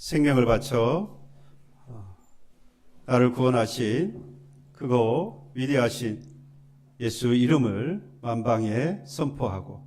생명을 바쳐 나를 구원하신 크고 위대하신 예수 이름을 만방에 선포하고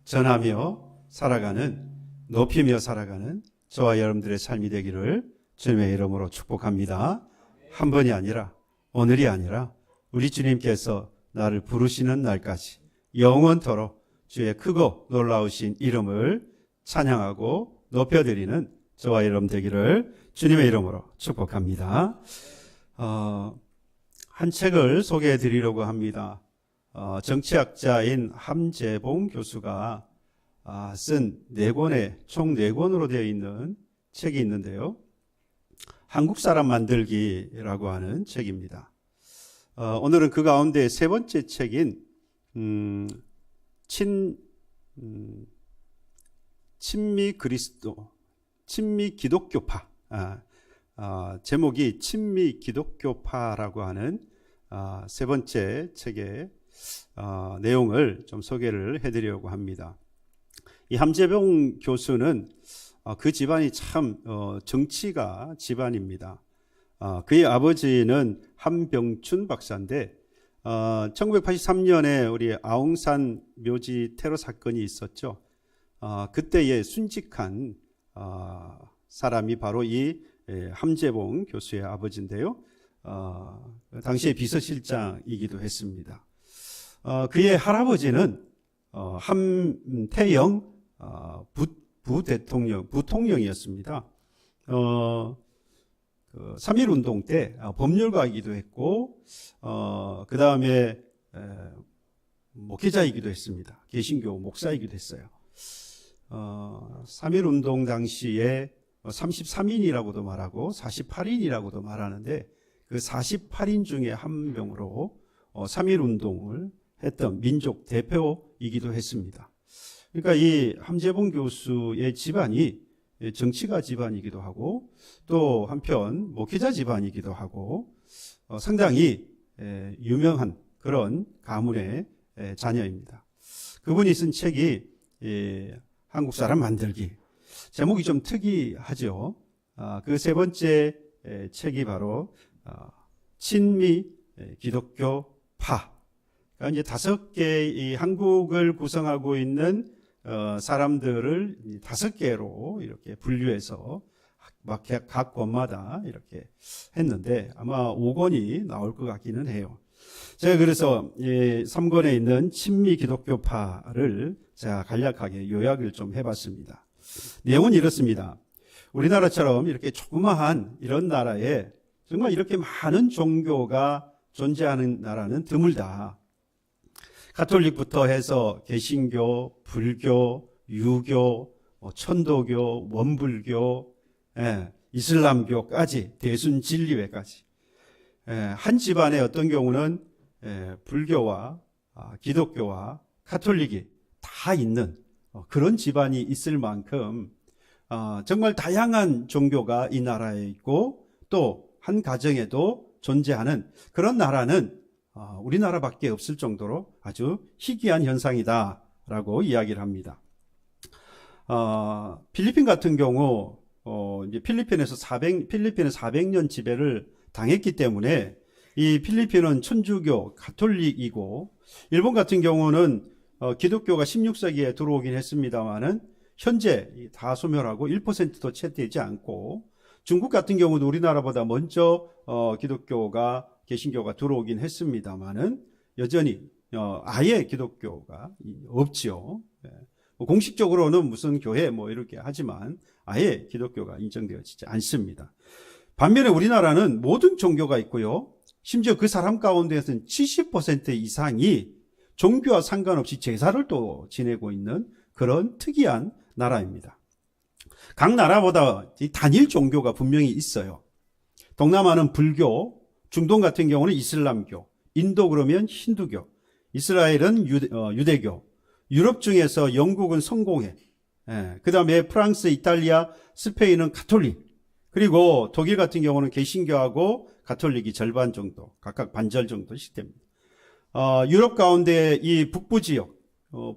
전하며 살아가는, 높이며 살아가는 저와 여러분들의 삶이 되기를 주님의 이름으로 축복합니다. 한 번이 아니라, 오늘이 아니라 우리 주님께서 나를 부르시는 날까지 영원토록 주의 크고 놀라우신 이름을 찬양하고 높여드리는 저와 여러분 되기를 주님의 이름으로 축복합니다. 한 책을 소개해 드리려고 합니다. 정치학자인 함재봉 교수가 쓴 총 4권으로 되어 있는 책이 있는데요. 한국 사람 만들기라고 하는 책입니다. 오늘은 그 가운데 세 번째 책인 친미 기독교파, 제목이 친미 기독교파라고 하는 세 번째 책의 내용을 좀 소개를 해드리려고 합니다. 이 함재봉 교수는 그 집안이 참 정치가 집안입니다. 그의 아버지는 함병춘 박사인데 1983년에 우리 아웅산 묘지 테러 사건이 있었죠. 그때의 순직한 사람이 바로 이 함재봉 교수의 아버지인데요. 당시에 비서실장이기도 했습니다. 그의 할아버지는 함태영 부통령이었습니다. 3.1운동 때 법률가이기도 했고, 그 다음에 목회자이기도 했습니다. 개신교 목사이기도 했어요. 3.1운동 당시에 33인이라고도 말하고 48인이라고도 말하는데 그 48인 중에 한 명으로 3.1운동을 했던 민족 대표이기도 했습니다. 그러니까 이 함재봉 교수의 집안이 정치가 집안이기도 하고 또 한편 목회자 집안이기도 하고 상당히 유명한 그런 가문의 자녀입니다. 그분이 쓴 책이 한국 사람 만들기. 제목이 좀 특이하죠. 그 세 번째 책이 바로 친미 기독교파. 그러니까 이제 5개의 한국을 구성하고 있는 사람들을 5개로 이렇게 분류해서 각 권마다 이렇게 했는데 아마 5권이 나올 것 같기는 해요. 제가 그래서 3권에 있는 친미 기독교파를 제가 간략하게 요약을 좀 해봤습니다. 내용은 이렇습니다. 우리나라처럼 이렇게 조그마한 이런 나라에 정말 이렇게 많은 종교가 존재하는 나라는 드물다. 가톨릭부터 해서 개신교, 불교, 유교, 천도교, 원불교, 이슬람교까지 대순진리회까지 한 집안에 어떤 경우는 불교와 기독교와 가톨릭이 다 있는 그런 집안이 있을 만큼 정말 다양한 종교가 이 나라에 있고 또 한 가정에도 존재하는 그런 나라는 우리나라밖에 없을 정도로 아주 희귀한 현상이다라고 이야기를 합니다. 필리핀 같은 경우 이제 필리핀에 400년 지배를 당했기 때문에 이 필리핀은 천주교 가톨릭이고 일본 같은 경우는 기독교가 16세기에 들어오긴 했습니다만은 현재 다 소멸하고 1%도 채 되지 않고 중국 같은 경우도 우리나라보다 먼저 기독교가 개신교가 들어오긴 했습니다만은 여전히 아예 기독교가 없지요. 공식적으로는 무슨 교회 뭐 이렇게 하지만 아예 기독교가 인정되어지지 않습니다. 반면에 우리나라는 모든 종교가 있고요. 심지어 그 사람 가운데에서는 70% 이상이 종교와 상관없이 제사를 또 지내고 있는 그런 특이한 나라입니다. 각 나라보다 단일 종교가 분명히 있어요. 동남아는 불교, 중동 같은 경우는 이슬람교, 인도 그러면 힌두교, 이스라엘은 유대교, 유럽 중에서 영국은 성공회, 그 다음에 프랑스, 이탈리아, 스페인은 가톨릭, 그리고 독일 같은 경우는 개신교하고 가톨릭이 절반 정도, 각각 반절 정도씩 됩니다. 유럽 가운데 이 북부 지역,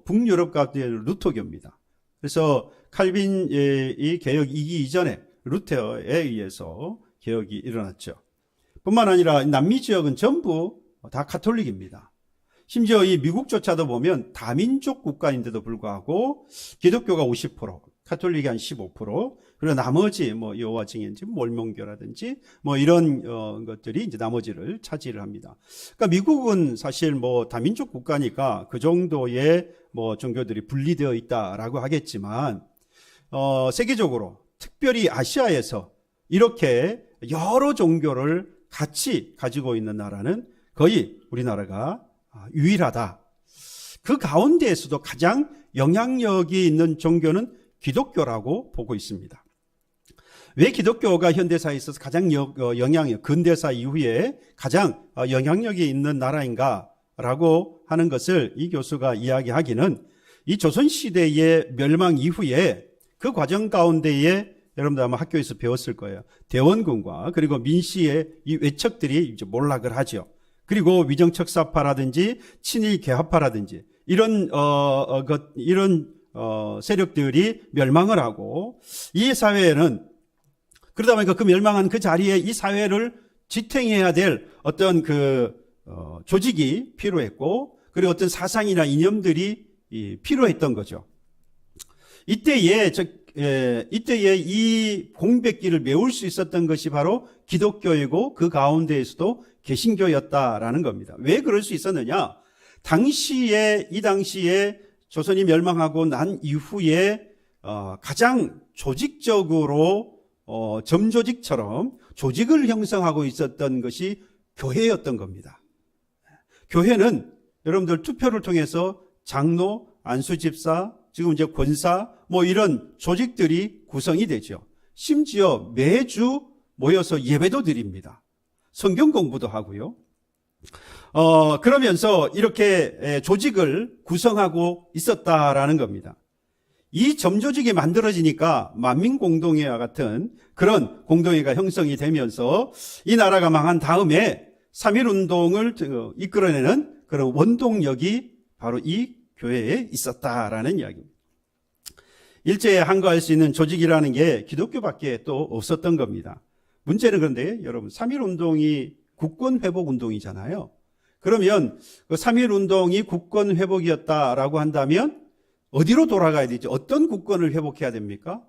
북유럽 가운데 루터교입니다. 그래서 칼빈이 개혁 이기 이전에 루테어에 의해서 개혁이 일어났죠. 뿐만 아니라 남미 지역은 전부 다 가톨릭입니다. 심지어 이 미국조차도 보면 다민족 국가인데도 불구하고 기독교가 50%, 가톨릭이 한 15%, 그리고 나머지 뭐 여호와 증인인지 몰몬교라든지 뭐 이런 것들이 이제 나머지를 차지를 합니다. 그러니까 미국은 사실 뭐 다민족 국가니까 그 정도의 뭐 종교들이 분리되어 있다라고 하겠지만 세계적으로 특별히 아시아에서 이렇게 여러 종교를 같이 가지고 있는 나라는 거의 우리나라가 유일하다. 그 가운데에서도 가장 영향력이 있는 종교는 기독교라고 보고 있습니다. 왜 기독교가 현대사에 있어서 가장 근대사 이후에 가장 영향력이 있는 나라인가라고 하는 것을 이 교수가 이야기하기는 이 조선시대의 멸망 이후에 그 과정 가운데에 여러분들 아마 학교에서 배웠을 거예요. 대원군과 그리고 민씨의 이 외척들이 이제 몰락을 하죠. 그리고 위정척사파라든지 친일 개화파라든지 이런 세력들이 멸망을 하고 이 사회에는 그러다 보니까 그 멸망한 그 자리에 이 사회를 지탱해야 될 어떤 조직이 필요했고 그리고 어떤 사상이나 이념들이 필요했던 거죠. 이때에 이 공백기를 메울 수 있었던 것이 바로 기독교이고 그 가운데에서도 개신교였다라는 겁니다. 왜 그럴 수 있었느냐? 이 당시에 조선이 멸망하고 난 이후에 가장 조직적으로 점조직처럼 조직을 형성하고 있었던 것이 교회였던 겁니다. 교회는 여러분들 투표를 통해서 장로, 안수집사, 지금 이제 권사 뭐 이런 조직들이 구성이 되죠. 심지어 매주 모여서 예배도 드립니다. 성경 공부도 하고요. 그러면서 이렇게 조직을 구성하고 있었다라는 겁니다. 이 점조직이 만들어지니까 만민공동회와 같은 그런 공동회가 형성이 되면서 이 나라가 망한 다음에 3.1운동을 이끌어내는 그런 원동력이 바로 이 교회에 있었다라는 이야기입니다. 일제에 항거할 수 있는 조직이라는 게 기독교밖에 또 없었던 겁니다. 문제는 그런데 여러분 3.1운동이 국권회복운동이잖아요. 그러면 그 3.1운동이 국권회복이었다라고 한다면 어디로 돌아가야 되죠? 어떤 국권을 회복해야 됩니까?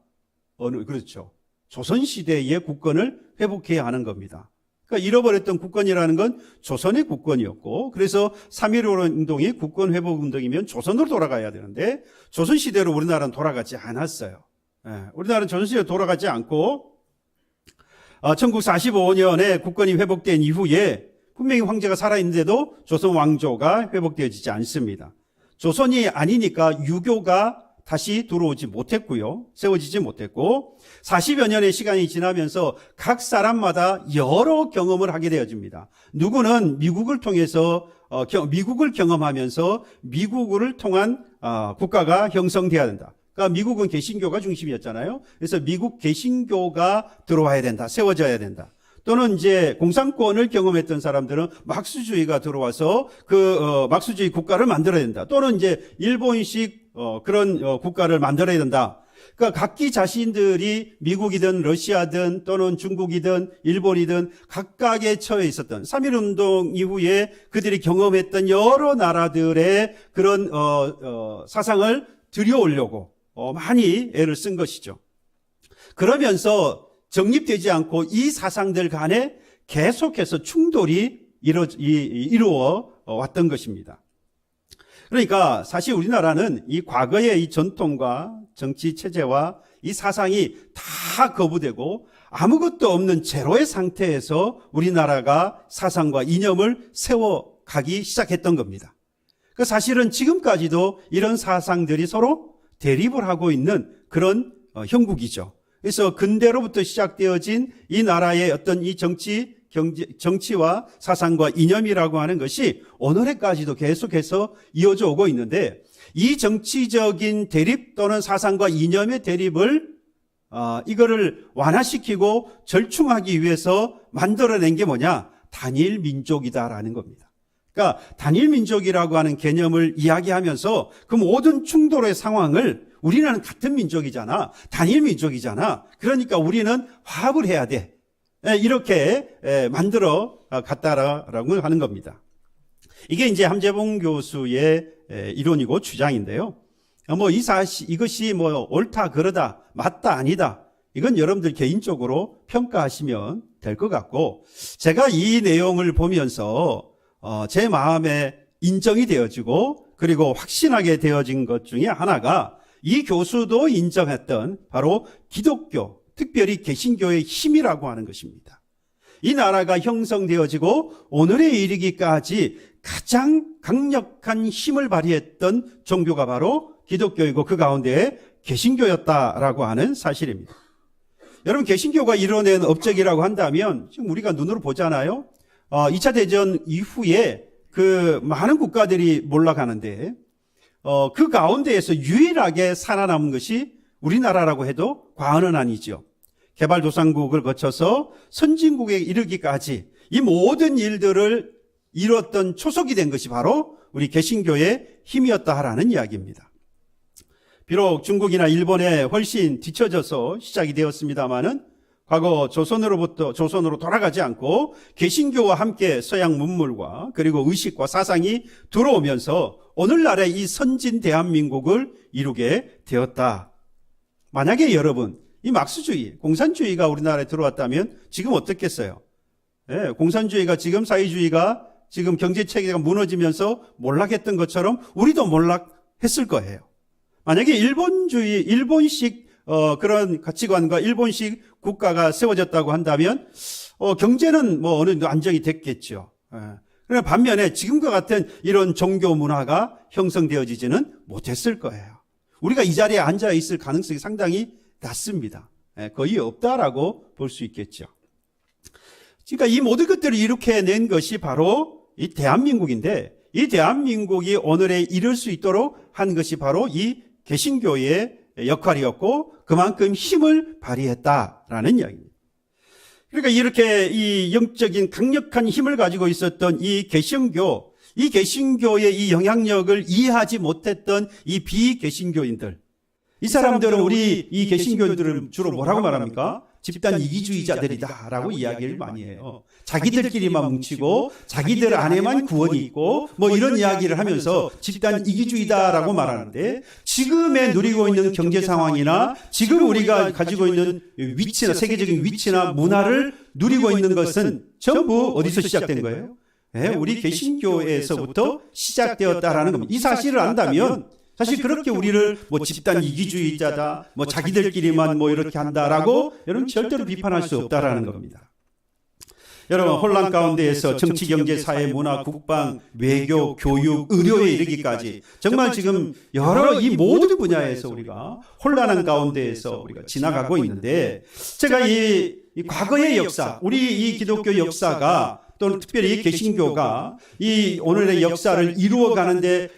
그렇죠. 조선시대의 국권을 회복해야 하는 겁니다. 그러니까 잃어버렸던 국권이라는 건 조선의 국권이었고 그래서 3.1운동이 국권회복운동이면 조선으로 돌아가야 되는데 조선시대로 우리나라는 돌아가지 않았어요. 우리나라는 조선시대로 돌아가지 않고 1945년에 국권이 회복된 이후에 분명히 황제가 살아있는데도 조선 왕조가 회복되어지지 않습니다. 조선이 아니니까 유교가 다시 들어오지 못했고요. 세워지지 못했고 40여 년의 시간이 지나면서 각 사람마다 여러 경험을 하게 되어집니다. 누구는 미국을 통해서 미국을 경험하면서 미국을 통한 국가가 형성돼야 된다. 그러니까 미국은 개신교가 중심이었잖아요. 그래서 미국 개신교가 들어와야 된다. 세워져야 된다. 또는 이제 공산권을 경험했던 사람들은 막수주의가 들어와서 막수주의 국가를 만들어야 된다. 또는 이제 일본식 그런 국가를 만들어야 된다. 그러니까 각기 자신들이 미국이든 러시아든 또는 중국이든 일본이든 각각에 처해 있었던 3.1운동 이후에 그들이 경험했던 여러 나라들의 그런 사상을 들여오려고 많이 애를 쓴 것이죠. 그러면서 정립되지 않고 이 사상들 간에 계속해서 충돌이 이루어 왔던 것입니다. 그러니까 사실 우리나라는 이 과거의 이 전통과 정치 체제와 이 사상이 다 거부되고 아무것도 없는 제로의 상태에서 우리나라가 사상과 이념을 세워가기 시작했던 겁니다. 그 사실은 지금까지도 이런 사상들이 서로 대립을 하고 있는 그런 형국이죠. 그래서 근대로부터 시작되어진 이 나라의 어떤 이 정치와 사상과 이념이라고 하는 것이 오늘에까지도 계속해서 이어져 오고 있는데 이 정치적인 대립 또는 사상과 이념의 대립을 이거를 완화시키고 절충하기 위해서 만들어낸 게 뭐냐? 단일 민족이다라는 겁니다. 그러니까 단일 민족이라고 하는 개념을 이야기하면서 그 모든 충돌의 상황을 우리는 같은 민족이잖아. 단일 민족이잖아. 그러니까 우리는 화합을 해야 돼. 이렇게 만들어 갔다라고 하는 겁니다. 이게 이제 함재봉 교수의 이론이고 주장인데요. 이것이 옳다, 그러다, 맞다, 아니다. 이건 여러분들 개인적으로 평가하시면 될 것 같고, 제가 이 내용을 보면서 제 마음에 인정이 되어지고 그리고 확신하게 되어진 것 중에 하나가 이 교수도 인정했던 바로 기독교, 특별히 개신교의 힘이라고 하는 것입니다. 이 나라가 형성되어지고 오늘에 이르기까지 가장 강력한 힘을 발휘했던 종교가 바로 기독교이고 그 가운데 개신교였다라고 하는 사실입니다. 여러분, 개신교가 이뤄낸 업적이라고 한다면 지금 우리가 눈으로 보잖아요. 2차 대전 이후에 그 많은 국가들이 몰락하는데 그 가운데에서 유일하게 살아남은 것이 우리나라라고 해도 과언은 아니죠. 개발도상국을 거쳐서 선진국에 이르기까지 이 모든 일들을 이뤘던 초석이 된 것이 바로 우리 개신교의 힘이었다라는 이야기입니다. 비록 중국이나 일본에 훨씬 뒤처져서 시작이 되었습니다마는 과거 조선으로 돌아가지 않고 개신교와 함께 서양 문물과 그리고 의식과 사상이 들어오면서 오늘날의 이 선진 대한민국을 이루게 되었다. 만약에 여러분, 이 막스주의, 공산주의가 우리나라에 들어왔다면 지금 어떻겠어요? 공산주의가 지금 사회주의가 지금 경제체계가 무너지면서 몰락했던 것처럼 우리도 몰락했을 거예요. 만약에 일본식 그런 가치관과 일본식 국가가 세워졌다고 한다면 경제는 어느 정도 안정이 됐겠죠. 그러나 반면에 지금과 같은 이런 종교 문화가 형성되어지지는 못했을 거예요. 우리가 이 자리에 앉아 있을 가능성이 상당히 낮습니다. 거의 없다라고 볼 수 있겠죠. 그러니까 이 모든 것들을 이렇게 낸 것이 바로 이 대한민국인데, 이 대한민국이 오늘에 이를 수 있도록 한 것이 바로 이 개신교의 역할이었고 그만큼 힘을 발휘했다라는 이야기입니다. 그러니까 이렇게 이 영적인 강력한 힘을 가지고 있었던 이 개신교의 이 영향력을 이해하지 못했던 이 비개신교인들, 이 사람들은 우리 이 개신교인들을 주로 뭐라고 말합니까? 집단 이기주의자들이다라고 이야기를 많이 해요. 자기들끼리만 뭉치고 자기들 안에만 구원이 있고 이런 이야기를 하면서 집단 이기주의다라고 말하는데, 지금에 누리고 있는 경제 상황이나 지금 우리가 가지고 있는 위치나 세계적인 위치나 문화를 누리고 있는 것은 전부 어디서 시작된 거예요? 우리 개신교에서부터 시작되었다라는 겁니다. 이 사실을 안다면 사실 그렇게 우리를 집단 이기주의자다, 자기들끼리만 이렇게 한다라고 여러분 절대로 비판할 수 없다라는 겁니다. 여러분, 혼란 가운데에서 정치, 경제, 사회, 문화, 국방, 외교, 교육, 의료에 이르기까지 정말 지금 여러 이 모든 분야에서 우리가 혼란한 가운데에서 우리가 지나가고 있는데, 제가 이 과거의 역사, 우리 이 기독교 역사가 또는 특별히 이 개신교가 이 오늘의 역사를 이루어가는데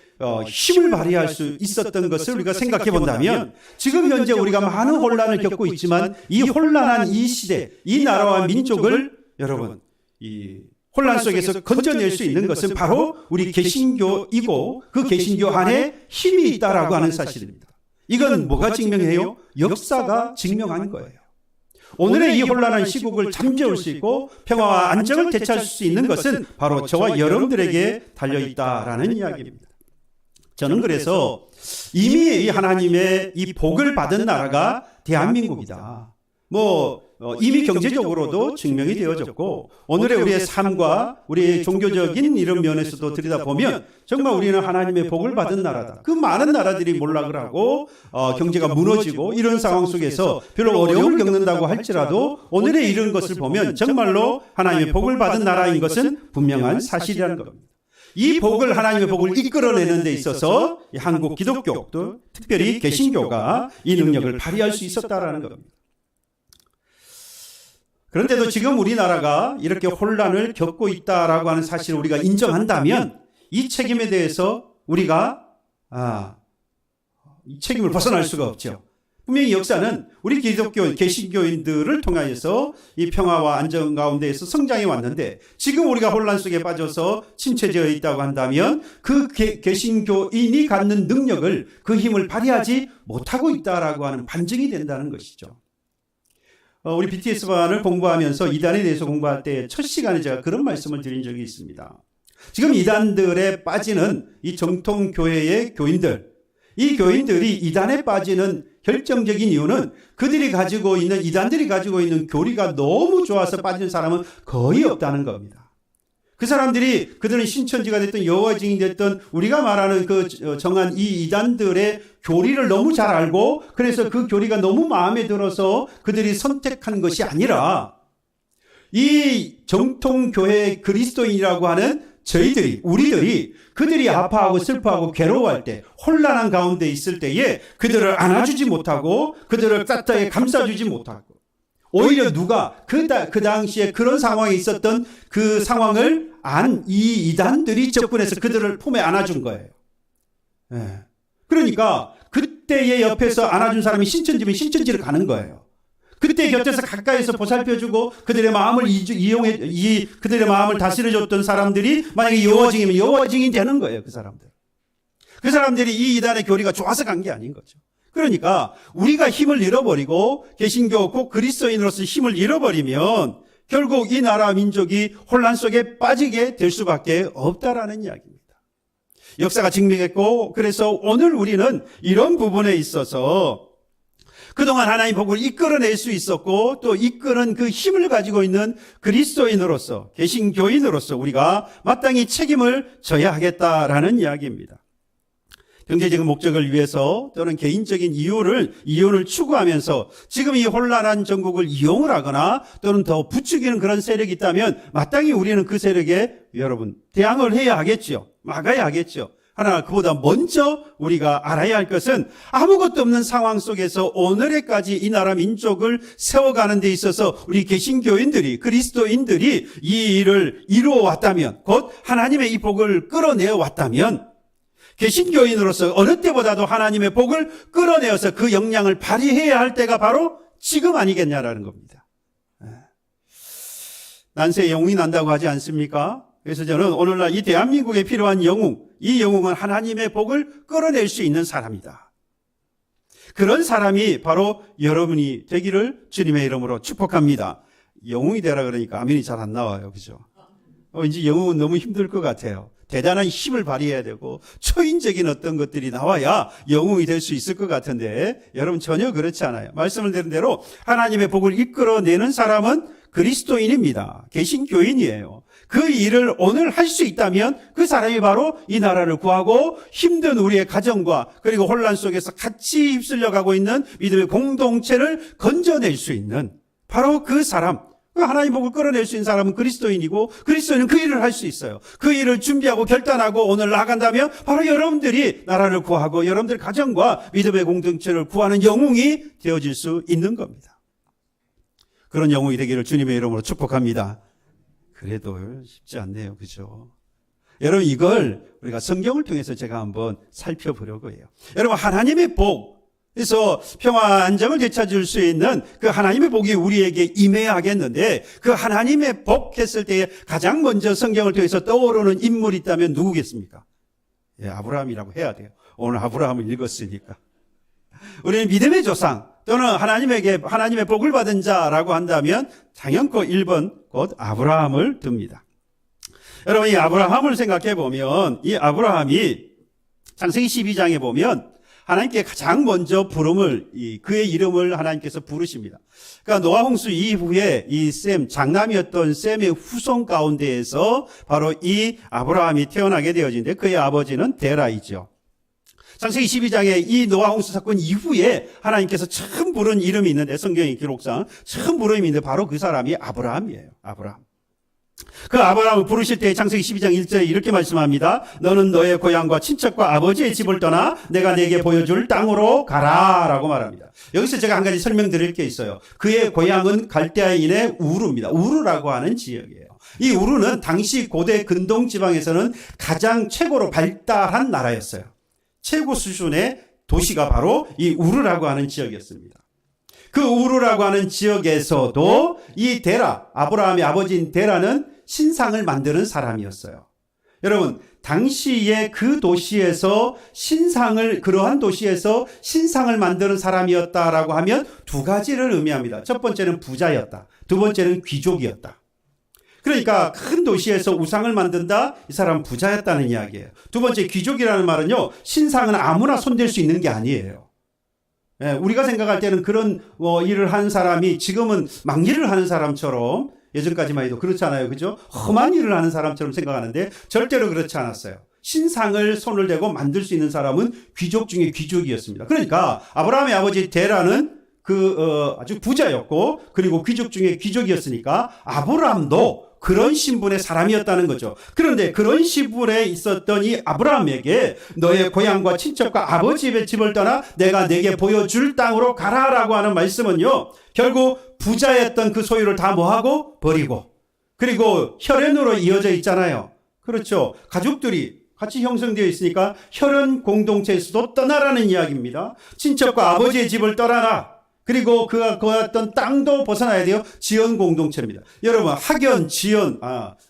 힘을 발휘할 수 있었던 것을 우리가 생각해 본다면, 지금 현재 우리가 많은 혼란을 겪고 있지만 이 혼란한 이 시대, 이 나라와 민족을 여러분 이 혼란 속에서 건져낼 수 있는 것은 바로 우리 개신교이고 그 개신교 안에 힘이 있다라고 하는 사실입니다. 이건 뭐가 증명해요? 역사가 증명한 거예요. 오늘의 이 혼란한 시국을 잠재울 수 있고 평화와 안정을 되찾을 수 있는 것은 바로 저와 여러분들에게 달려있다라는 이야기입니다. 저는 그래서 이미 이 하나님의 이 복을 받은 나라가 대한민국이다. 이미 경제적으로도 증명이 되어졌고, 오늘의 우리의 삶과 우리의 종교적인 이런 면에서도 들여다보면 정말 우리는 하나님의 복을 받은 나라다. 그 많은 나라들이 몰락을 하고 경제가 무너지고 이런 상황 속에서 별로 어려움을 겪는다고 할지라도 오늘에 이런 것을 보면 정말로 하나님의 복을 받은 나라인 것은 분명한 사실이라는 겁니다. 이 복을, 하나님의 복을 이끌어내는 데 있어서 한국 기독교도 특별히 개신교가 이 능력을 발휘할 수 있었다라는 겁니다. 그런데도 지금 우리나라가 이렇게 혼란을 겪고 있다라고 하는 사실을 우리가 인정한다면 이 책임에 대해서 우리가 이 책임을 벗어날 수가 없죠. 분명히 역사는 우리 기독교 개신교인들을 통하여서 이 평화와 안정 가운데에서 성장해 왔는데, 지금 우리가 혼란 속에 빠져서 침체되어 있다고 한다면 그 개신교인이 갖는 능력을, 그 힘을 발휘하지 못하고 있다라고 하는 반증이 된다는 것이죠. 우리 BTS반을 공부하면서 이단에 대해서 공부할 때 첫 시간에 제가 그런 말씀을 드린 적이 있습니다. 지금 이단들에 빠지는 이 정통교회의 교인들, 이 교인들이 이단에 빠지는 결정적인 이유는 그들이 가지고 있는, 이단들이 가지고 있는 교리가 너무 좋아서 빠지는 사람은 거의 없다는 겁니다. 그 사람들이, 그들은 신천지가 됐든 여호와 증인이 됐든 우리가 말하는 그 정한 이 이단들의 교리를 너무 잘 알고, 그래서 그 교리가 너무 마음에 들어서 그들이 선택한 것이 아니라, 이 정통교회 그리스도인이라고 하는 저희들이, 우리들이 그들이 아파하고 슬퍼하고 괴로워할 때, 혼란한 가운데 있을 때에 그들을 안아주지 못하고 그들을 따뜻하게 감싸주지 못하고, 오히려 누가 그 당시에 그런 상황에 있었던 그 상황을 안 이 이단들이 접근해서 그들을 품에 안아준 거예요. 네. 그러니까 그때의 옆에서 안아준 사람이 신천지면 신천지를 가는 거예요. 그때 곁에서 가까이서 보살펴주고 그들의 마음을 그들의 마음을 다스려줬던 사람들이 만약에 여호와 증인이면 여호와 증인이 되는 거예요. 그 사람들이 이 이단의 교리가 좋아서 간 게 아닌 거죠. 그러니까 우리가 힘을 잃어버리고, 개신교 곧 그리스도인으로서 힘을 잃어버리면 결국 이 나라 민족이 혼란 속에 빠지게 될 수밖에 없다라는 이야기입니다. 역사가 증명했고, 그래서 오늘 우리는 이런 부분에 있어서 그동안 하나님 복을 이끌어낼 수 있었고, 또 이끄는 그 힘을 가지고 있는 그리스도인으로서, 개신교인으로서 우리가 마땅히 책임을 져야 하겠다라는 이야기입니다. 경제적인 목적을 위해서 또는 개인적인 이윤을 추구하면서 지금 이 혼란한 전국을 이용을 하거나 또는 더 부추기는 그런 세력이 있다면 마땅히 우리는 그 세력에 여러분 대항을 해야 하겠지요. 막아야 하겠죠. 하나, 그보다 먼저 우리가 알아야 할 것은 아무것도 없는 상황 속에서 오늘에까지 이 나라 민족을 세워가는 데 있어서 우리 개신교인들이, 그리스도인들이 이 일을 이루어 왔다면, 곧 하나님의 이 복을 끌어내어 왔다면, 개신교인으로서 어느 때보다도 하나님의 복을 끌어내어서 그 역량을 발휘해야 할 때가 바로 지금 아니겠냐라는 겁니다. 난세에 영웅이 난다고 하지 않습니까? 그래서 저는 오늘날 이 대한민국에 필요한 영웅, 이 영웅은 하나님의 복을 끌어낼 수 있는 사람이다. 그런 사람이 바로 여러분이 되기를 주님의 이름으로 축복합니다. 영웅이 되라 그러니까 아멘이 잘 안 나와요. 그죠? 이제 영웅은 너무 힘들 것 같아요. 대단한 힘을 발휘해야 되고 초인적인 어떤 것들이 나와야 영웅이 될 수 있을 것 같은데, 여러분 전혀 그렇지 않아요. 말씀을 드린 대로 하나님의 복을 이끌어내는 사람은 그리스도인입니다. 개신교인이에요. 그 일을 오늘 할 수 있다면 그 사람이 바로 이 나라를 구하고 힘든 우리의 가정과 그리고 혼란 속에서 같이 휩쓸려 가고 있는 믿음의 공동체를 건져낼 수 있는 바로 그 사람, 하나님 복을 끌어낼 수 있는 사람은 그리스도인이고, 그리스도인은 그 일을 할 수 있어요. 그 일을 준비하고 결단하고 오늘 나간다면 바로 여러분들이 나라를 구하고 여러분들 가정과 믿음의 공동체를 구하는 영웅이 되어질 수 있는 겁니다. 그런 영웅이 되기를 주님의 이름으로 축복합니다. 그래도 쉽지 않네요. 그죠? 여러분, 이걸 우리가 성경을 통해서 제가 한번 살펴보려고 해요. 여러분, 하나님의 복, 그래서 평화 안정을 되찾을 수 있는 그 하나님의 복이 우리에게 임해야 하겠는데, 그 하나님의 복 했을 때에 가장 먼저 성경을 통해서 떠오르는 인물이 있다면 누구겠습니까? 예, 아브라함이라고 해야 돼요. 오늘 아브라함을 읽었으니까. 우리는 믿음의 조상 또는 하나님의 복을 받은 자라고 한다면 당연코 1번 곧 아브라함을 듭니다. 여러분, 이 아브라함을 생각해 보면, 이 아브라함이 창세기 12장에 보면 하나님께 가장 먼저 그의 이름을 하나님께서 부르십니다. 그러니까 노아 홍수 이후에 이 장남이었던 셈의 후손 가운데에서 바로 이 아브라함이 태어나게 되어지는데, 그의 아버지는 데라이죠. 창세기 12장에 이 노아 홍수 사건 이후에 하나님께서 처음 부른 이름이 있는데, 성경의 기록상 처음 부른 이름이 있는데 바로 그 사람이 아브라함이에요. 아브라함. 그 아브라함을 부르실 때 창세기 12장 1절에 이렇게 말씀합니다. 너는 너의 고향과 친척과 아버지의 집을 떠나 내가 네게 보여줄 땅으로 가라 라고 말합니다. 여기서 제가 한 가지 설명드릴 게 있어요. 그의 고향은 갈대아인의 우르입니다. 우르라고 하는 지역이에요. 이 우르는 당시 고대 근동 지방에서는 가장 최고로 발달한 나라였어요. 최고 수준의 도시가 바로 이 우르라고 하는 지역이었습니다. 그 우르라고 하는 지역에서도 이 데라, 아브라함의 아버지인 데라는 신상을 만드는 사람이었어요. 여러분, 당시에 그 도시에서 그러한 도시에서 신상을 만드는 사람이었다라고 하면 두 가지를 의미합니다. 첫 번째는 부자였다. 두 번째는 귀족이었다. 그러니까 큰 도시에서 우상을 만든다? 이 사람은 부자였다는 이야기예요. 두 번째, 귀족이라는 말은요, 신상은 아무나 손댈 수 있는 게 아니에요. 예, 우리가 생각할 때는 그런 일을 하는 사람이 지금은 막일을 하는 사람처럼, 예전까지만 해도 그렇잖아요. 그죠? 험한 일을 하는 사람처럼 생각하는데 절대로 그렇지 않았어요. 신상을 손을 대고 만들 수 있는 사람은 귀족 중에 귀족이었습니다. 그러니까 아브라함의 아버지 데라는 아주 부자였고, 그리고 귀족 중에 귀족이었으니까 아브라함도 그런 신분의 사람이었다는 거죠. 그런데 그런 신분에 있었던 이 아브라함에게 너의 고향과 친척과 아버지의 집을 떠나 내가 내게 보여줄 땅으로 가라라고 하는 말씀은요, 결국 부자였던 그 소유를 다 뭐하고? 버리고, 그리고 혈연으로 이어져 있잖아요. 그렇죠. 가족들이 같이 형성되어 있으니까 혈연 공동체에서도 떠나라는 이야기입니다. 친척과 아버지의 집을 떠나라. 그리고 그가 거했던 땅도 벗어나야 돼요. 지연 공동체입니다. 여러분, 학연, 지연,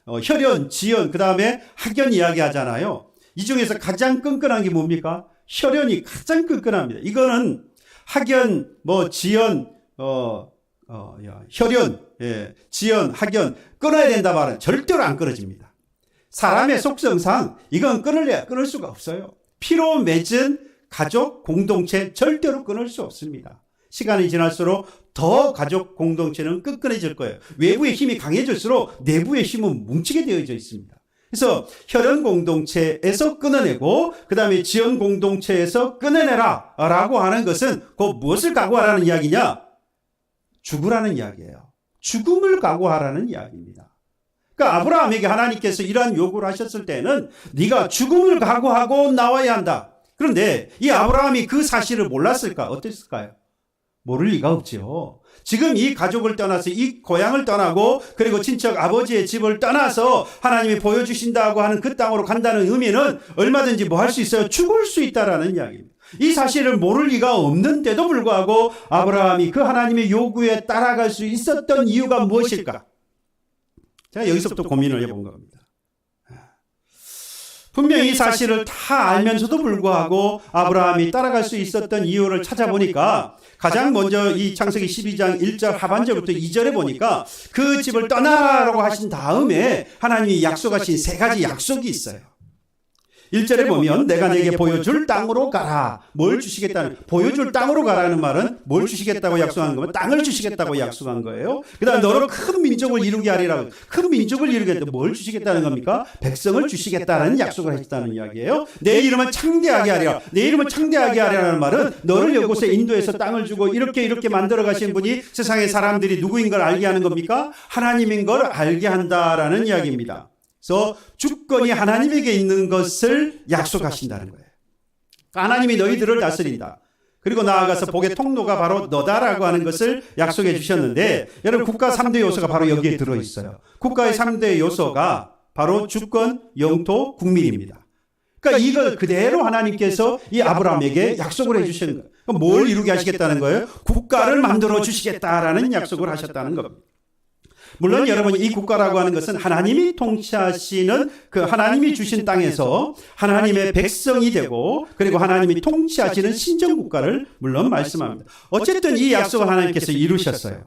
혈연, 지연, 그 다음에 학연 이야기 하잖아요. 이 중에서 가장 끈끈한 게 뭡니까? 혈연이 가장 끈끈합니다. 이거는 학연, 지연, 혈연, 지연, 학연 끊어야 된다 말은 절대로 안 끊어집니다. 사람의 속성상 이건 끊을 수가 없어요. 피로 맺은 가족 공동체 절대로 끊을 수 없습니다. 시간이 지날수록 더 가족 공동체는 끈끈해질 거예요. 외부의 힘이 강해질수록 내부의 힘은 뭉치게 되어져 있습니다. 그래서 혈연 공동체에서 끊어내고 그 다음에 지연 공동체에서 끊어내라 라고 하는 것은 그 무엇을 각오하라는 이야기냐? 죽으라는 이야기예요. 죽음을 각오하라는 이야기입니다. 그러니까 아브라함에게 하나님께서 이러한 요구를 하셨을 때는 네가 죽음을 각오하고 나와야 한다. 그런데 이 아브라함이 그 사실을 몰랐을까? 어땠을까요? 모를 리가 없죠. 지금 이 가족을 떠나서 이 고향을 떠나고 그리고 친척 아버지의 집을 떠나서 하나님이 보여주신다고 하는 그 땅으로 간다는 의미는 얼마든지 뭐 할 수 있어요? 죽을 수 있다라는 이야기입니다. 이 사실을 모를 리가 없는데도 불구하고 아브라함이 그 하나님의 요구에 따라갈 수 있었던 이유가 무엇일까? 제가 여기서부터 고민을 해본 겁니다. 분명히 이 사실을 다 알면서도 불구하고 아브라함이 따라갈 수 있었던 이유를 찾아보니까 가장 먼저 이 창세기 12장 1절 하반절부터 2절에 보니까 그 집을 떠나라고 하신 다음에 하나님이 약속하신 세 가지 약속이 있어요. 1절에 보면 내가 내게 보여줄 땅으로 가라. 뭘 주시겠다는, 보여줄 땅으로 가라는 말은 뭘 주시겠다고 약속한 거면 땅을 주시겠다고 약속한 거예요. 그 다음에 너로 큰 민족을 이루게 하리라. 큰 민족을 이루겠다. 뭘 주시겠다는 겁니까? 백성을 주시겠다는 약속을 했다는 이야기예요. 내 이름을 창대하게 하리라. 내 이름을 창대하게 하리라는 말은 너를 이곳에 인도해서 땅을 주고 이렇게 만들어 가신 분이 세상의 사람들이 누구인 걸 알게 하는 겁니까? 하나님인 걸 알게 한다라는 이야기입니다. 그래서 주권이 하나님에게 있는 것을 약속하신다는 거예요. 하나님이 너희들을 다스린다. 그리고 나아가서 복의 통로가 바로 너다라고 하는 것을 약속해 주셨는데, 여러분 국가 3대 요소가 바로 여기에 들어있어요. 국가의 3대 요소가 바로 주권, 영토, 국민입니다. 그러니까 이걸 그대로 하나님께서 이 아브라함에게 약속을 해주시는 거예요. 그럼 뭘 이루게 하시겠다는 거예요? 국가를 만들어 주시겠다라는 약속을 하셨다는 겁니다. 물론 여러분, 이 국가라고 하는 것은 하나님이 통치하시는 그 하나님이 주신 땅에서 하나님의 백성이 되고 그리고 하나님이 통치하시는 신정국가를 물론 말씀합니다. 어쨌든 이 약속을 하나님께서 이루셨어요.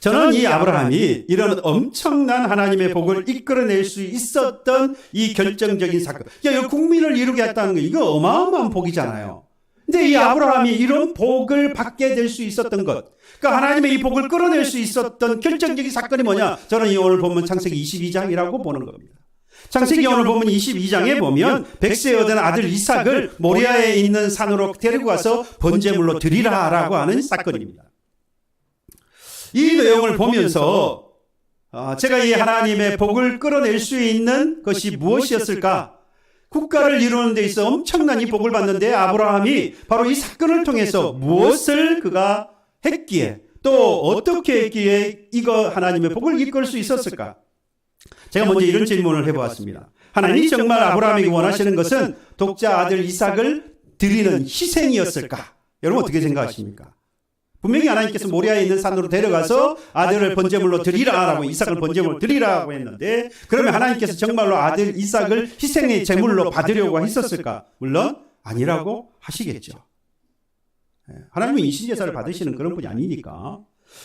저는 이 아브라함이 이런 엄청난 하나님의 복을 이끌어낼 수 있었던 이 결정적인 사건, 이 국민을 이루게 했다는 거, 이거 어마어마한 복이잖아요. 근데 이 아브라함이 이런 복을 받게 될 수 있었던 것, 그러니까 하나님의 이 복을 끌어낼 수 있었던 결정적인 사건이 뭐냐? 저는 이 오늘 보면 창세기 22장이라고 보는 겁니다. 창세기 오늘 보면 22장에 보면 백세에 얻은 아들 이삭을 모리아에 있는 산으로 데리고 가서 번제물로 드리라라고 하는 사건입니다. 이 내용을 보면서 제가 이 하나님의 복을 끌어낼 수 있는 것이 무엇이었을까? 국가를 이루는 데 있어 엄청난 이 복을 받는데 아브라함이 바로 이 사건을 통해서 무엇을 그가 했기에, 또 어떻게 했기에 이거 하나님의 복을 이끌 수 있었을까? 제가 먼저 이런 질문을 해보았습니다. 하나님이 정말 아브라함에게 원하시는 것은 독자 아들 이삭을 드리는 희생이었을까? 여러분 어떻게 생각하십니까? 분명히 하나님께서 모리아에 있는 산으로 데려가서 아들을 번제물로 드리라라고, 이삭을 번제물로 드리라고 했는데, 그러면 하나님께서 정말로 아들 이삭을 희생의 제물로 받으려고 했었을까? 물론 아니라고 하시겠죠. 하나님은 인신제사를 받으시는 그런 분이 아니니까.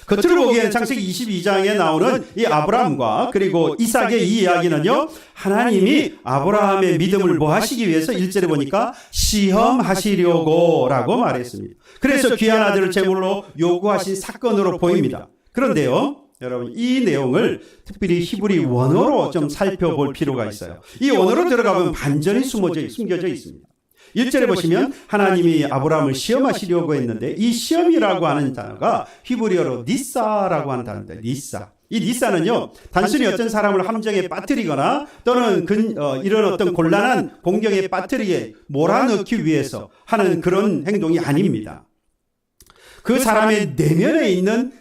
겉으로 보기에는 창세기 22장에 나오는 이 아브라함과 그리고 이삭의 이 이야기는요, 하나님이 아브라함의 믿음을 뭐 하시기 위해서 1절에 보니까 시험하시려고 라고 말했습니다. 그래서 귀한 아들을 제물로 요구하신 사건으로 보입니다. 그런데요, 여러분, 이 내용을 특별히 히브리 원어로 좀 살펴볼 필요가 있어요. 이 원어로 들어가면 반전이 숨겨져 있습니다. 1절에 보시면 하나님이 아브라함을 시험하시려고 했는데, 이 시험이라고 하는 단어가 히브리어로 니사라고 하는 단어입니다. 니사. 이 니사는요, 단순히 어떤 사람을 함정에 빠뜨리거나 또는 이런 어떤 곤란한 공경에 빠뜨리게 몰아넣기 위해서 하는 그런 행동이 아닙니다. 그 사람의 내면에 있는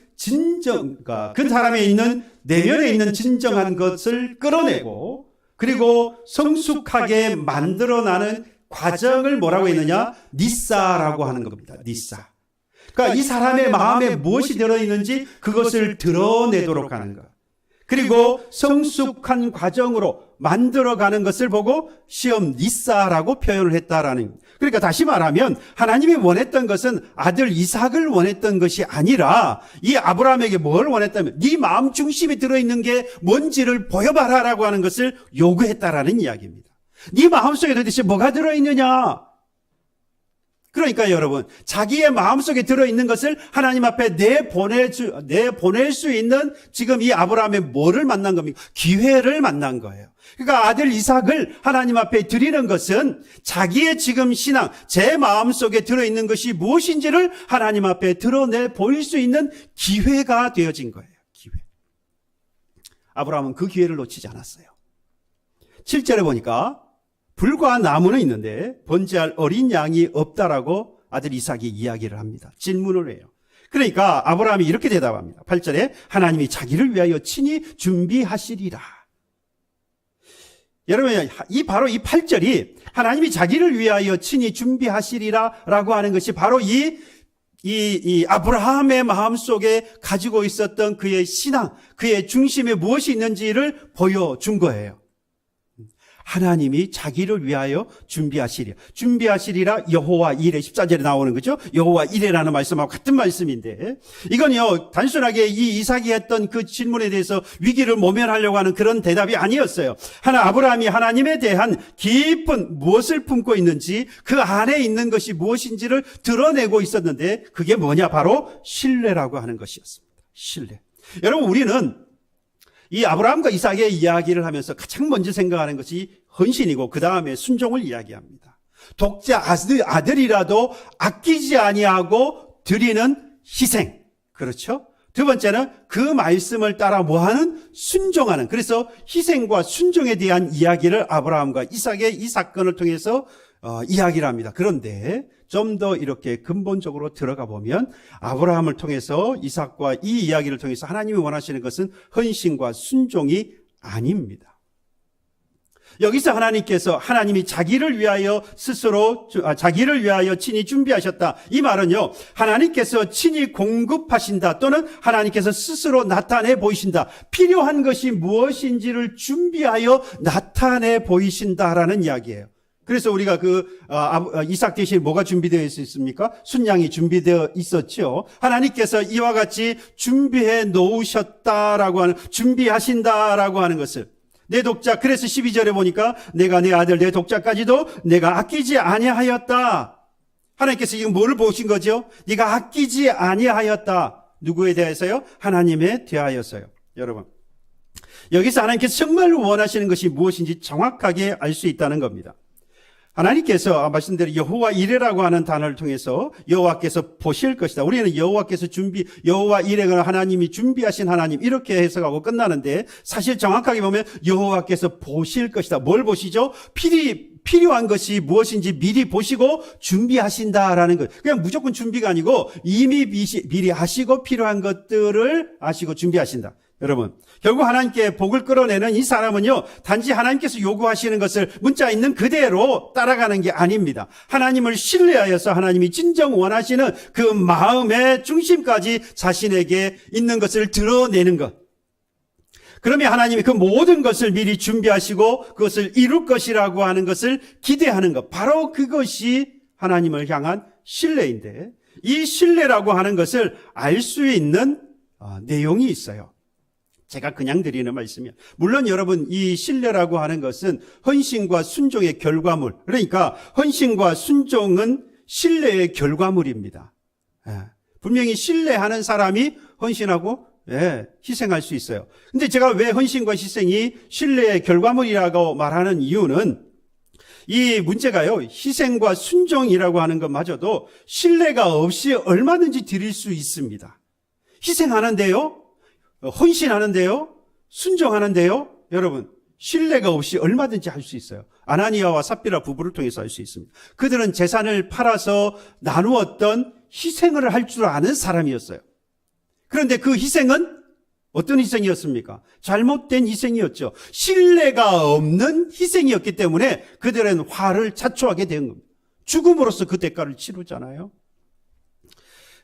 그 사람에 있는 내면에 있는 진정한 것을 끌어내고, 그리고 성숙하게 만들어나는 과정을 뭐라고 했느냐? 니사라고 하는 겁니다. 니사. 그러니까 이 사람의 마음에 무엇이 들어있는지 그것을 드러내도록 하는 것. 그리고 성숙한 과정으로 만들어가는 것을 보고 시험 니사라고 표현을 했다라는. 그러니까 다시 말하면 하나님이 원했던 것은 아들 이삭을 원했던 것이 아니라 이 아브라함에게 뭘 원했다면 네 마음 중심에 들어있는 게 뭔지를 보여봐라라고 하는 것을 요구했다라는 이야기입니다. 네 마음속에 도대체 뭐가 들어있느냐? 그러니까 여러분, 자기의 마음속에 들어있는 것을 하나님 앞에 내보낼 수 있는 지금 이 아브라함의 뭐를 만난 겁니까? 기회를 만난 거예요. 그러니까 아들 이삭을 하나님 앞에 드리는 것은 자기의 지금 신앙, 제 마음속에 들어있는 것이 무엇인지를 하나님 앞에 드러내 보일 수 있는 기회가 되어진 거예요. 기회. 아브라함은 그 기회를 놓치지 않았어요. 7절에 보니까 불과 나무는 있는데 번제할 어린 양이 없다라고 아들 이삭이 이야기를 합니다. 질문을 해요. 그러니까 아브라함이 이렇게 대답합니다. 8절에 하나님이 자기를 위하여 친히 준비하시리라. 여러분, 바로 이 8절이 하나님이 자기를 위하여 친히 준비하시리라 라고 하는 것이 바로 이 아브라함의 마음속에 가지고 있었던 그의 신앙, 그의 중심에 무엇이 있는지를 보여준 거예요. 하나님이 자기를 위하여 준비하시리라 여호와 이레 14절에 나오는 거죠. 여호와 이레라는 말씀하고 같은 말씀인데, 이건요 단순하게 이 이삭이 했던 그 질문에 대해서 위기를 모면하려고 하는 그런 대답이 아니었어요. 아브라함이 하나님에 대한 깊은 무엇을 품고 있는지, 그 안에 있는 것이 무엇인지를 드러내고 있었는데, 그게 뭐냐? 바로 신뢰라고 하는 것이었습니다. 신뢰. 여러분, 우리는 이 아브라함과 이삭의 이야기를 하면서 가장 먼저 생각하는 것이 헌신이고 그 다음에 순종을 이야기합니다. 독자 아들이라도 아끼지 아니하고 드리는 희생. 그렇죠? 두 번째는 그 말씀을 따라 뭐하는? 순종하는. 그래서 희생과 순종에 대한 이야기를 아브라함과 이삭의 이 사건을 통해서 이야기를 합니다. 그런데 좀 더 이렇게 근본적으로 들어가 보면 아브라함을 통해서 이삭과 이 이야기를 통해서 하나님이 원하시는 것은 헌신과 순종이 아닙니다. 여기서 하나님이 자기를 위하여 친히 준비하셨다. 이 말은요, 하나님께서 친히 공급하신다, 또는 하나님께서 스스로 나타내 보이신다. 필요한 것이 무엇인지를 준비하여 나타내 보이신다라는 이야기예요. 그래서 우리가 이삭 대신 뭐가 준비되어 있습니까? 순양이 준비되어 있었죠. 하나님께서 이와 같이 준비해 놓으셨다라고 하는, 준비하신다라고 하는 것을. 내 독자, 그래서 12절에 보니까 내가 내 아들 내 독자까지도 내가 아끼지 아니하였다. 하나님께서 지금 뭐를 보신 거죠? 네가 아끼지 아니하였다. 누구에 대해서요? 하나님에 대하여서요. 여러분, 여기서 하나님께서 정말 원하시는 것이 무엇인지 정확하게 알 수 있다는 겁니다. 하나님께서 말씀대로 여호와 이레라고 하는 단어를 통해서 여호와께서 보실 것이다. 우리는 여호와 이레가 하나님이 준비하신 하나님, 이렇게 해석하고 끝나는데, 사실 정확하게 보면 여호와께서 보실 것이다. 뭘 보시죠? 필요한 것이 무엇인지 미리 보시고 준비하신다라는 것. 그냥 무조건 준비가 아니고 이미 미리 하시고 필요한 것들을 아시고 준비하신다. 여러분, 결국 하나님께 복을 끌어내는 이 사람은요, 단지 하나님께서 요구하시는 것을 문자 있는 그대로 따라가는 게 아닙니다. 하나님을 신뢰하여서 하나님이 진정 원하시는 그 마음의 중심까지 자신에게 있는 것을 드러내는 것. 그러면 하나님이 그 모든 것을 미리 준비하시고 그것을 이룰 것이라고 하는 것을 기대하는 것. 바로 그것이 하나님을 향한 신뢰인데, 이 신뢰라고 하는 것을 알 수 있는 내용이 있어요. 제가 그냥 드리는 말씀이에요. 물론 여러분, 이 신뢰라고 하는 것은 헌신과 순종의 결과물. 그러니까 헌신과 순종은 신뢰의 결과물입니다. 분명히 신뢰하는 사람이 헌신하고 희생할 수 있어요. 근데 제가 왜 헌신과 희생이 신뢰의 결과물이라고 말하는 이유는, 이 문제가요, 희생과 순종이라고 하는 것마저도 신뢰가 없이 얼마든지 드릴 수 있습니다. 희생하는데요, 헌신하는데요, 순종하는데요, 여러분, 신뢰가 없이 얼마든지 할 수 있어요. 아나니아와 삽비라 부부를 통해서 할 수 있습니다. 그들은 재산을 팔아서 나누었던 희생을 할 줄 아는 사람이었어요. 그런데 그 희생은 어떤 희생이었습니까? 잘못된 희생이었죠. 신뢰가 없는 희생이었기 때문에 그들은 화를 자초하게 된 겁니다. 죽음으로써 그 대가를 치르잖아요.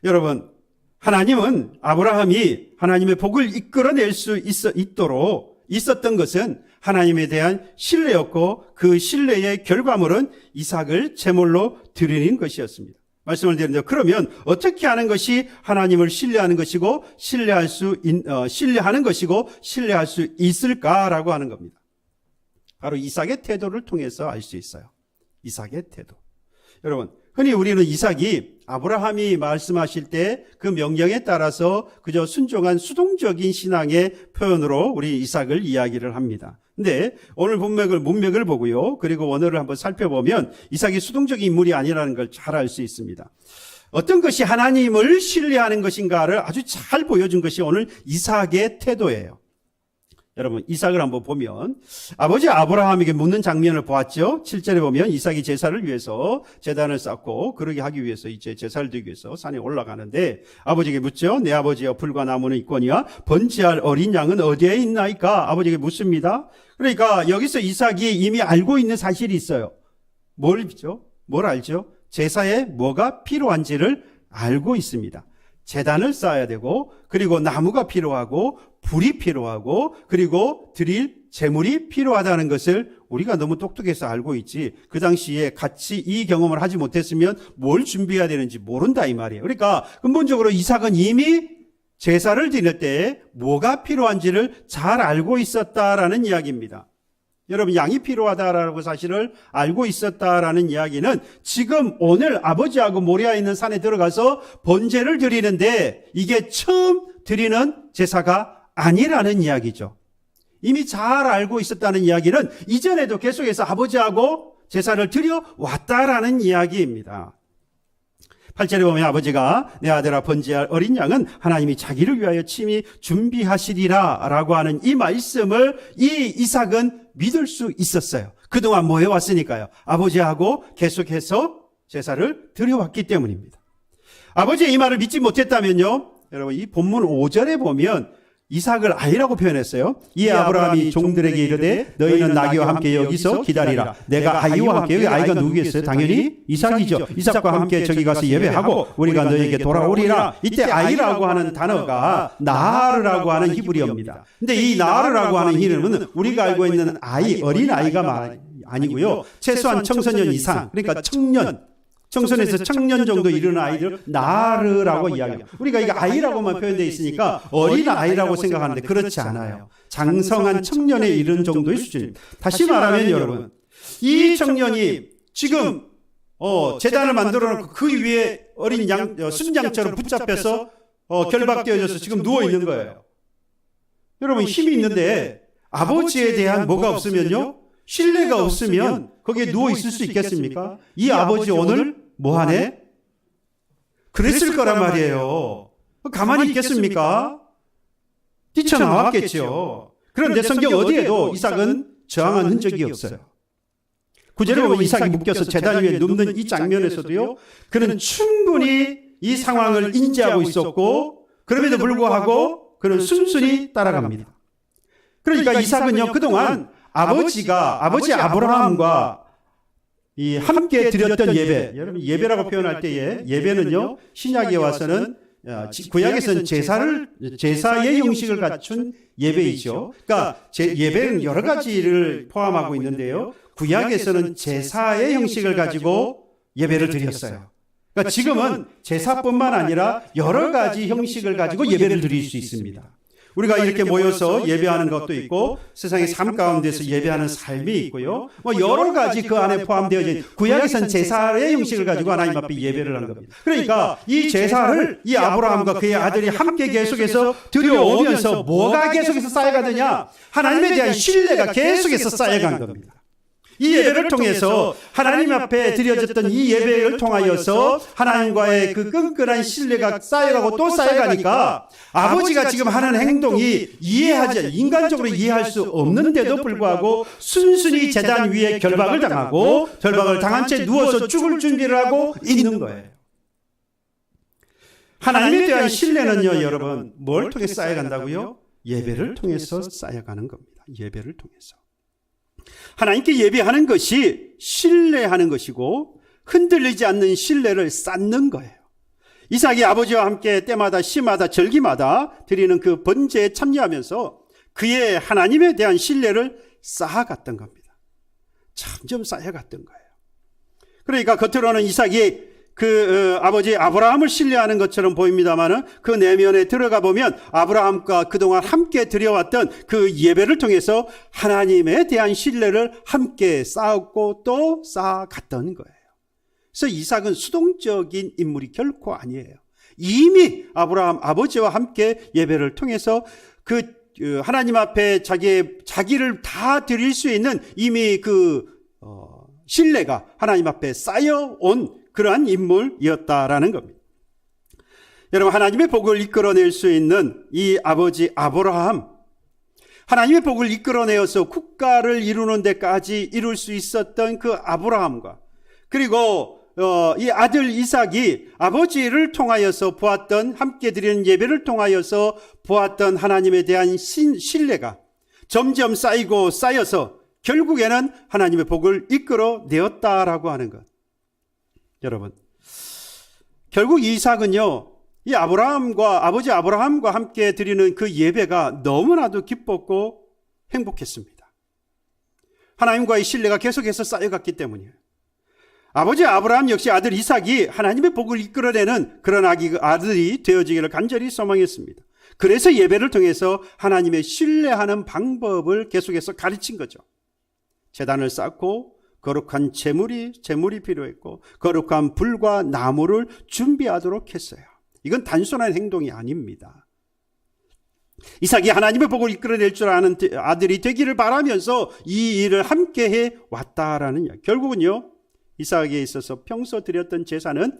여러분, 하나님은 아브라함이 하나님의 복을 이끌어낼 수 있도록 있었던 것은 하나님에 대한 신뢰였고, 그 신뢰의 결과물은 이삭을 제물로 드리는 것이었습니다. 말씀을 드리는데, 그러면 어떻게 하는 것이 하나님을 신뢰하는 것이고 신뢰하는 것이고 신뢰할 수 있을까라고 하는 겁니다. 바로 이삭의 태도를 통해서 알 수 있어요. 이삭의 태도. 여러분, 흔히 우리는 이삭이 아브라함이 말씀하실 때 그 명령에 따라서 그저 순종한 수동적인 신앙의 표현으로 우리 이삭을 이야기를 합니다. 근데 오늘 문맥을 보고요, 그리고 원어를 한번 살펴보면 이삭이 수동적인 인물이 아니라는 걸 잘 알 수 있습니다. 어떤 것이 하나님을 신뢰하는 것인가를 아주 잘 보여준 것이 오늘 이삭의 태도예요. 여러분, 이삭을 한번 보면 아버지 아브라함에게 묻는 장면을 보았죠. 7절에 보면 이삭이 제사를 위해서 제단을 쌓고 그러게 하기 위해서 이제 제사를 드리기 위해서 산에 올라가는데 아버지에게 묻죠. 내 아버지여, 불과 나무는 있거니와 번제할 어린 양은 어디에 있나이까? 아버지에게 묻습니다. 그러니까 여기서 이삭이 이미 알고 있는 사실이 있어요. 뭘 알죠? 제사에 뭐가 필요한지를 알고 있습니다. 제단을 쌓아야 되고, 그리고 나무가 필요하고, 불이 필요하고, 그리고 드릴 제물이 필요하다는 것을 우리가 너무 똑똑해서 알고 있지, 그 당시에 같이 이 경험을 하지 못했으면 뭘 준비해야 되는지 모른다 이 말이에요. 그러니까 근본적으로 이삭은 이미 제사를 드릴 때 뭐가 필요한지를 잘 알고 있었다라는 이야기입니다. 여러분, 양이 필요하다라고 사실을 알고 있었다라는 이야기는 지금 오늘 아버지하고 모리아에 있는 산에 들어가서 번제를 드리는데 이게 처음 드리는 제사가 아니라는 이야기죠. 이미 잘 알고 있었다는 이야기는 이전에도 계속해서 아버지하고 제사를 드려왔다라는 이야기입니다. 8절에 보면 아버지가 내 아들아, 번제할 어린 양은 하나님이 자기를 위하여 친히 준비하시리라 라고 하는 이 말씀을 이 이삭은 믿을 수 있었어요. 그동안 뭐 해왔으니까요. 아버지하고 계속해서 제사를 드려왔기 때문입니다. 아버지의 이 말을 믿지 못했다면요, 여러분, 이 본문 5절에 보면 이삭을 아이라고 표현했어요. 이에 아브라함이 종들에게 이르되 너희는 나귀와 함께 여기서 기다리라. 내가 아이와 함께, 여기 아이가 누구겠어요? 당연히 이삭이죠. 이삭과 함께 저기 가서 예배하고 우리가 너희에게 돌아오리라. 이때 아이라고 하는 단어가 나하르라고 하는 히브리어입니다. 근데 이 나하르라고 하는 이름은 우리가 알고 있는 아이, 어린 아이가 아니고요, 최소한 청소년 이상, 그러니까 청소년에서 청년 정도 이르는 아이들 나르라고 이야기해요. 우리가 이게 아이라고만 표현되어 있으니까 어린 아이라고 생각하는데 그렇지 않아요. 장성한 청년에 이르는 정도의 수준입니다. 다시 말하면 여러분, 이 청년이 지금 제단을 만들어 놓고 그 위에 어린 양, 순양처럼 붙잡혀서 결박되어져서 지금 누워 있는 거예요. 여러분, 힘이 있는데 아버지에 대한 뭐가 없으면요, 신뢰가 없으면 거기에 누워 있을 수 있겠습니까? 이 아버지 오늘 뭐하네? 그랬을 거란 말이에요. 가만히 있겠습니까? 뛰쳐나왔겠죠. 그런데 성경 어디에도 이삭은 저항한 흔적이 없어요. 9절에 보면 이삭이 묶여서 제단 위에 눕는 이 장면에서도요, 그는 충분히 이 상황을 인지하고 있었고, 그럼에도 불구하고 그는 순순히 따라갑니다. 그러니까 이삭은요, 그동안 아버지 아브라함과 이 함께 드렸던 예배, 여러분 예배라고 표현할 때에 예배는요, 신약에 와서는 구약에서는 제사의 형식을 갖춘 예배이죠. 그러니까 예배는 여러 가지를 포함하고 있는데요. 구약에서는 제사의 형식을 가지고 예배를 드렸어요. 그러니까 지금은 제사뿐만 아니라 여러 가지 형식을 가지고 예배를 드릴 수 있습니다. 우리가 이렇게 모여서 예배하는 것도 있고 세상의 삶 가운데서 예배하는 삶이 있고요. 여러 가지 그 안에 포함되어져 있는 구약에서는 제사의 형식을 가지고 하나님 앞에 예배를 하는 겁니다. 그러니까 이 제사를 이 아브라함과 그의 아들이 함께 계속해서 드려오면서 뭐가 계속해서 쌓여가느냐? 하나님에 대한 신뢰가 계속해서 쌓여간 겁니다. 이 예배를 통해서 하나님 앞에 드려졌던 이 예배를 통하여서 하나님과의 그 끈끈한 신뢰가 쌓여가고 또 쌓여가니까 아버지가 지금 하는 행동이 인간적으로 이해할 수 없는데도 불구하고 순순히 제단 위에 결박을 당한 채 누워서 죽을 준비를 하고 있는 거예요. 하나님에 대한 신뢰는요, 여러분, 뭘 통해 쌓여간다고요? 예배를 통해서 쌓여가는 겁니다. 예배를 통해서. 하나님께 예배하는 것이 신뢰하는 것이고 흔들리지 않는 신뢰를 쌓는 거예요. 이삭이 아버지와 함께 때마다 시마다 절기마다 드리는 그 번제에 참여하면서 그의 하나님에 대한 신뢰를 쌓아갔던 겁니다. 점점 쌓여갔던 거예요. 그러니까 겉으로는 이삭이 아버지 아브라함을 신뢰하는 것처럼 보입니다만은 그 내면에 들어가 보면 아브라함과 그동안 함께 드려왔던 그 예배를 통해서 하나님에 대한 신뢰를 함께 쌓았고 또 쌓아갔던 거예요. 그래서 이삭은 수동적인 인물이 결코 아니에요. 이미 아브라함 아버지와 함께 예배를 통해서 하나님 앞에 자기를 다 드릴 수 있는 이미 신뢰가 하나님 앞에 쌓여온 그러한 인물이었다라는 겁니다. 여러분, 하나님의 복을 이끌어낼 수 있는 이 아버지 아브라함, 하나님의 복을 이끌어내어서 국가를 이루는 데까지 이룰 수 있었던 그 아브라함과 그리고 이 아들 이삭이 아버지를 통하여서 보았던, 함께 드리는 예배를 통하여서 보았던 하나님에 대한 신뢰가 점점 쌓이고 쌓여서 결국에는 하나님의 복을 이끌어내었다라고 하는 것. 여러분, 결국 이삭은요, 이 아버지 아브라함과 함께 드리는 그 예배가 너무나도 기뻤고 행복했습니다. 하나님과의 신뢰가 계속해서 쌓여갔기 때문이에요. 아버지 아브라함 역시 아들 이삭이 하나님의 복을 이끌어내는 그런 아들이 되어지기를 간절히 소망했습니다. 그래서 예배를 통해서 하나님의 신뢰하는 방법을 계속해서 가르친 거죠. 제단을 쌓고 거룩한 제물이 필요했고 거룩한 불과 나무를 준비하도록 했어요. 이건 단순한 행동이 아닙니다. 이삭이 하나님의 복을 이끌어낼 줄 아는 아들이 되기를 바라면서 이 일을 함께 해 왔다라는 이야기. 결국은요, 이삭에게 있어서 평소 드렸던 제사는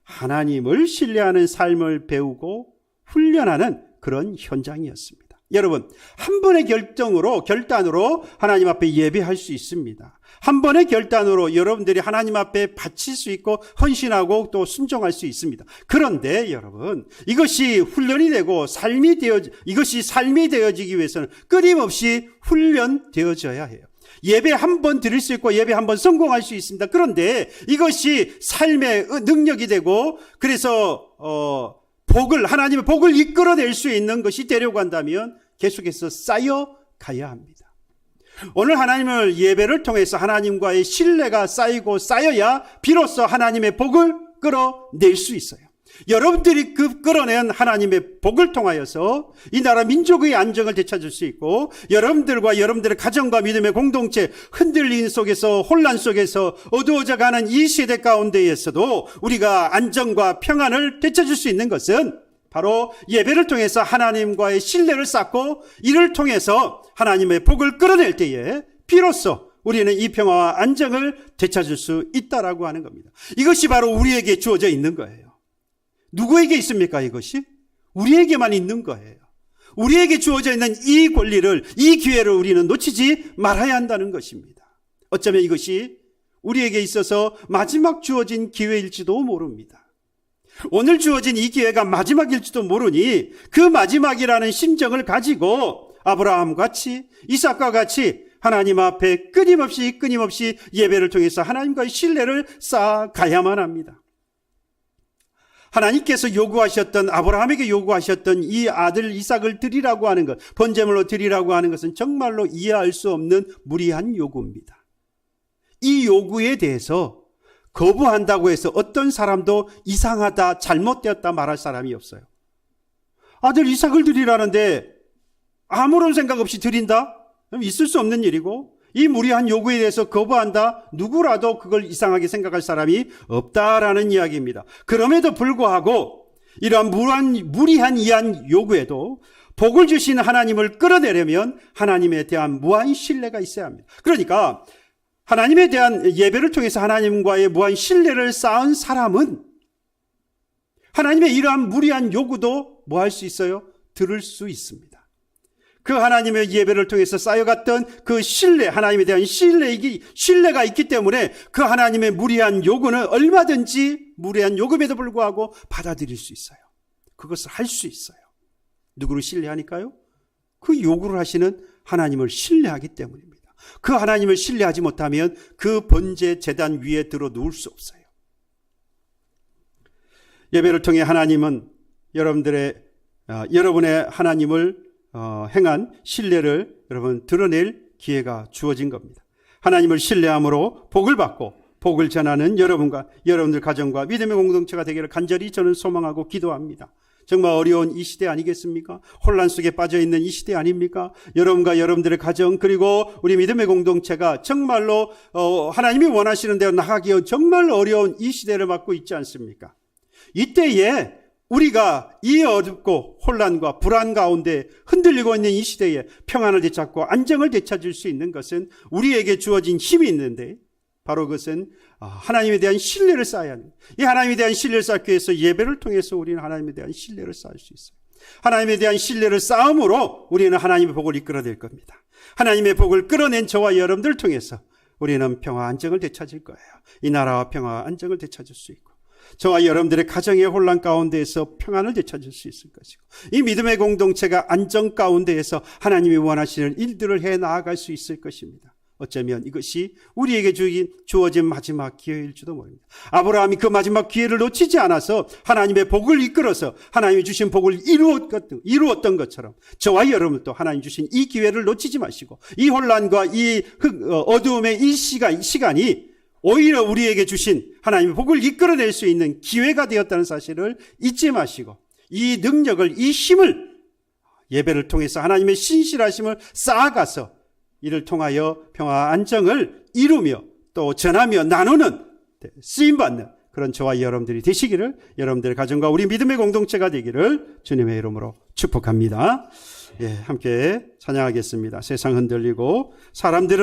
하나님을 신뢰하는 삶을 배우고 훈련하는 그런 현장이었습니다. 여러분, 한 번의 결단으로 하나님 앞에 예배할 수 있습니다. 한 번의 결단으로 여러분들이 하나님 앞에 바칠 수 있고 헌신하고 또 순종할 수 있습니다. 그런데 여러분, 이것이 훈련이 되고 이것이 삶이 되어지기 위해서는 끊임없이 훈련되어져야 해요. 예배 한 번 드릴 수 있고 예배 한 번 성공할 수 있습니다. 그런데 이것이 삶의 능력이 되고 그래서 하나님의 복을 이끌어낼 수 있는 것이 되려고 한다면 계속해서 쌓여가야 합니다. 오늘 하나님을 예배를 통해서 하나님과의 신뢰가 쌓이고 쌓여야 비로소 하나님의 복을 끌어낼 수 있어요. 여러분들이 끌어낸 하나님의 복을 통하여서 이 나라 민족의 안정을 되찾을 수 있고 여러분들과 여러분들의 가정과 믿음의 공동체 흔들림 속에서 혼란 속에서 어두워져가는 이 시대 가운데에서도 우리가 안정과 평안을 되찾을 수 있는 것은 바로 예배를 통해서 하나님과의 신뢰를 쌓고 이를 통해서 하나님의 복을 끌어낼 때에 비로소 우리는 이 평화와 안정을 되찾을 수 있다라고 하는 겁니다. 이것이 바로 우리에게 주어져 있는 거예요. 누구에게 있습니까? 이것이? 우리에게만 있는 거예요. 우리에게 주어져 있는 이 권리를, 이 기회를 우리는 놓치지 말아야 한다는 것입니다. 어쩌면 이것이 우리에게 있어서 마지막 주어진 기회일지도 모릅니다. 오늘 주어진 이 기회가 마지막일지도 모르니 그 마지막이라는 심정을 가지고 아브라함 같이 이삭과 같이 하나님 앞에 끊임없이 예배를 통해서 하나님과의 신뢰를 쌓아가야만 합니다. 하나님께서 요구하셨던, 아브라함에게 요구하셨던 이 아들 이삭을 드리라고 하는 것, 번제물로 드리라고 하는 것은 정말로 이해할 수 없는 무리한 요구입니다. 이 요구에 대해서 거부한다고 해서 어떤 사람도 이상하다, 잘못되었다 말할 사람이 없어요. 아들 이삭을 드리라는데 아무런 생각 없이 드린다? 있을 수 없는 일이고, 이 무리한 요구에 대해서 거부한다? 누구라도 그걸 이상하게 생각할 사람이 없다라는 이야기입니다. 그럼에도 불구하고 이러한 무리한 이한 요구에도 복을 주신 하나님을 끌어내려면 하나님에 대한 무한 신뢰가 있어야 합니다. 그러니까 하나님에 대한 예배를 통해서 하나님과의 무한 신뢰를 쌓은 사람은 하나님의 이러한 무리한 요구도 뭐 할 수 있어요? 들을 수 있습니다. 그 하나님의 예배를 통해서 쌓여갔던 그 신뢰, 하나님에 대한 신뢰가 있기 때문에 그 하나님의 무리한 요구는 얼마든지 무리한 요금에도 불구하고 받아들일 수 있어요. 그것을 할 수 있어요. 누구를 신뢰하니까요? 그 요구를 하시는 하나님을 신뢰하기 때문입니다. 그 하나님을 신뢰하지 못하면 그 번제 제단 위에 들어 누울 수 없어요. 예배를 통해 하나님은 여러분의 하나님을 행한 신뢰를 여러분 드러낼 기회가 주어진 겁니다. 하나님을 신뢰함으로 복을 받고 복을 전하는 여러분과 여러분들 가정과 믿음의 공동체가 되기를 간절히 저는 소망하고 기도합니다. 정말 어려운 이 시대 아니겠습니까? 혼란 속에 빠져있는 이 시대 아닙니까? 여러분과 여러분들의 가정 그리고 우리 믿음의 공동체가 정말로 하나님이 원하시는 대로 나가기 정말 어려운 이 시대를 맞고 있지 않습니까? 이때에 우리가 이 어둡고 혼란과 불안 가운데 흔들리고 있는 이 시대에 평안을 되찾고 안정을 되찾을 수 있는 것은 우리에게 주어진 힘이 있는데 바로 그것은 하나님에 대한 신뢰를 쌓아야 합니다. 이 하나님에 대한 신뢰를 쌓기 위해서 예배를 통해서 우리는 하나님에 대한 신뢰를 쌓을 수 있어요. 하나님에 대한 신뢰를 쌓음으로 우리는 하나님의 복을 이끌어낼 겁니다. 하나님의 복을 끌어낸 저와 여러분들을 통해서 우리는 평화 안정을 되찾을 거예요. 이 나라와 평화 안정을 되찾을 수 있고 저와 여러분들의 가정의 혼란 가운데에서 평안을 되찾을 수 있을 것이고 이 믿음의 공동체가 안정 가운데에서 하나님이 원하시는 일들을 해 나아갈 수 있을 것입니다. 어쩌면 이것이 우리에게 주어진 마지막 기회일지도 모릅니다. 아브라함이 그 마지막 기회를 놓치지 않아서 하나님의 복을 이끌어서 하나님이 주신 복을 이루었던 것처럼 저와 여러분도 하나님 주신 이 기회를 놓치지 마시고 이 혼란과 이 어두움의 이 시간이 오히려 우리에게 주신 하나님의 복을 이끌어낼 수 있는 기회가 되었다는 사실을 잊지 마시고 이 능력을, 이 힘을 예배를 통해서 하나님의 신실하심을 쌓아가서 이를 통하여 평화 안정을 이루며 또 전하며 나누는 쓰임받는 그런 저와 여러분들이 되시기를, 여러분들의 가정과 우리 믿음의 공동체가 되기를 주님의 이름으로 축복합니다. 함께 찬양하겠습니다. 세상 흔들리고 사람들은